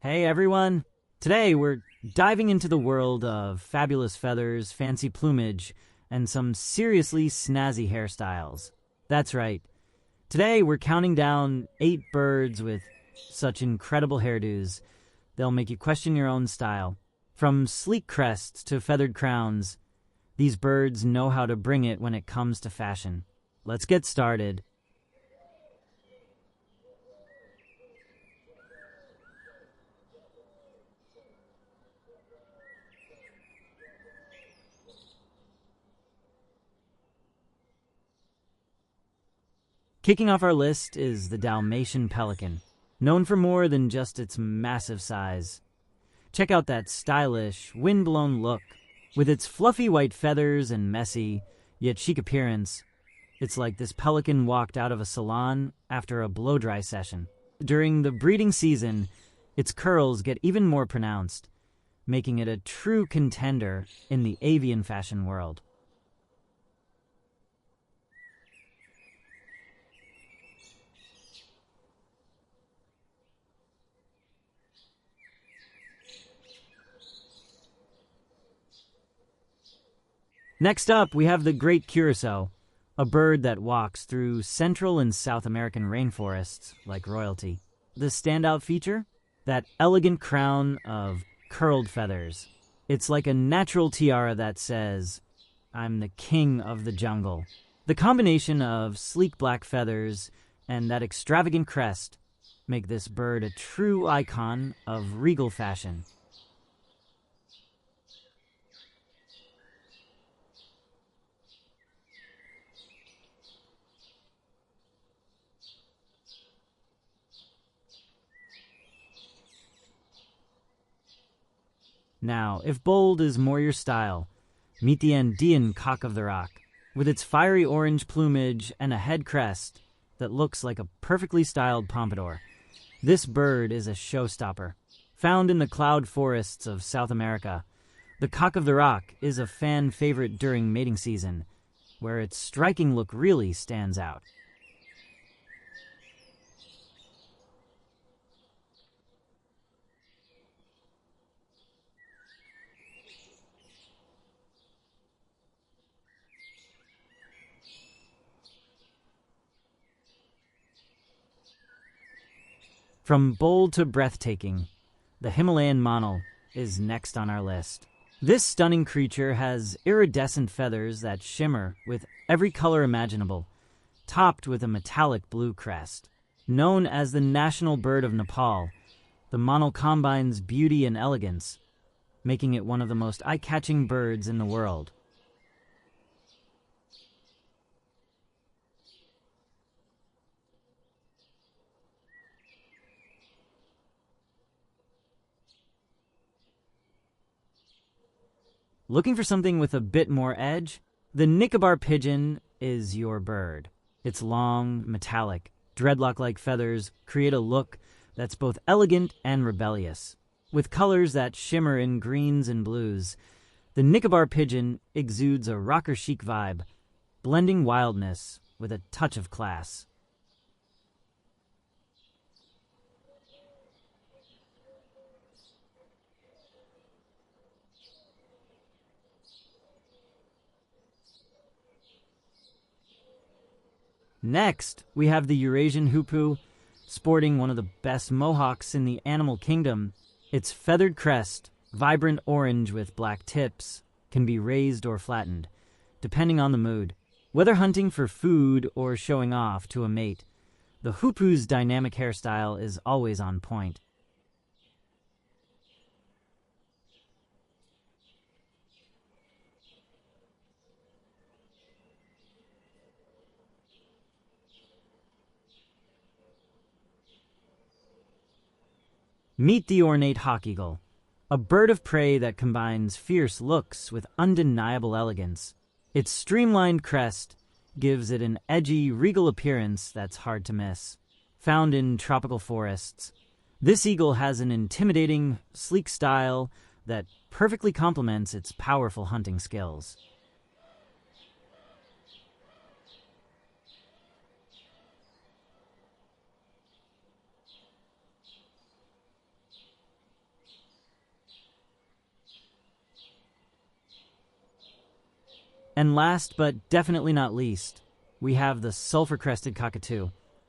Hey everyone! Today we're diving into the world of fabulous feathers, fancy plumage, and some seriously snazzy hairstyles. That's right. Today we're counting down 8 birds with such incredible hairdos, they'll make you question your own style. From sleek crests to feathered crowns, these birds know how to bring it when it comes to fashion. Let's get started. Kicking off our list is the Dalmatian pelican, known for more than just its massive size. Check out that stylish, wind-blown look. With its fluffy white feathers and messy, yet chic appearance, it's like this pelican walked out of a salon after a blow-dry session. During the breeding season, its curls get even more pronounced, making it a true contender in the avian fashion world. Next up, we have the great curassow, a bird that walks through Central and South American rainforests like royalty. The standout feature? That elegant crown of curled feathers. It's like a natural tiara that says, "I'm the king of the jungle." The combination of sleek black feathers and that extravagant crest make this bird a true icon of regal fashion. Now, if bold is more your style, meet the Andean cock of the rock. With its fiery orange plumage and a head crest that looks like a perfectly styled pompadour, this bird is a showstopper. Found in the cloud forests of South America, the cock of the rock is a fan favorite during mating season, where its striking look really stands out. From bold to breathtaking, the Himalayan monal is next on our list. This stunning creature has iridescent feathers that shimmer with every color imaginable, topped with a metallic blue crest. Known as the national bird of Nepal, the monal combines beauty and elegance, making it one of the most eye-catching birds in the world. Looking for something with a bit more edge? The Nicobar pigeon is your bird. Its long, metallic, dreadlock-like feathers create a look that's both elegant and rebellious. With colors that shimmer in greens and blues, the Nicobar pigeon exudes a rocker chic vibe, blending wildness with a touch of class. Next, we have the Eurasian hoopoe, sporting one of the best mohawks in the animal kingdom. Its feathered crest, vibrant orange with black tips, can be raised or flattened, depending on the mood. Whether hunting for food or showing off to a mate, the hoopoe's dynamic hairstyle is always on point. Meet the ornate hawk eagle, a bird of prey that combines fierce looks with undeniable elegance. Its streamlined crest gives it an edgy, regal appearance that's hard to miss. Found in tropical forests, this eagle has an intimidating, sleek style that perfectly complements its powerful hunting skills. And last but definitely not least, we have the sulfur-crested cockatoo,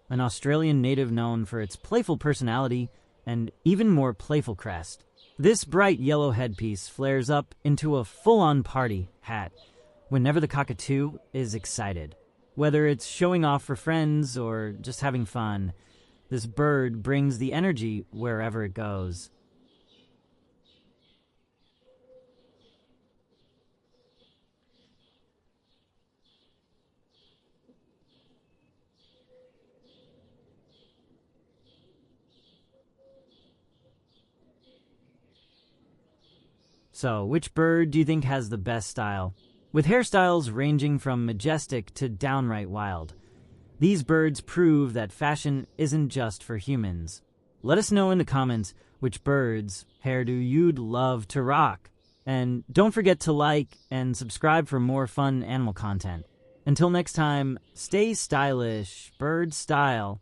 an Australian native known for its playful personality and even more playful crest. This bright yellow headpiece flares up into a full-on party hat whenever the cockatoo is excited. Whether it's showing off for friends or just having fun, this bird brings the energy wherever it goes. So, which bird do you think has the best style? With hairstyles ranging from majestic to downright wild, these birds prove that fashion isn't just for humans. Let us know in the comments which bird's hairdo you'd love to rock. And don't forget to like and subscribe for more fun animal content. Until next time, stay stylish, bird style.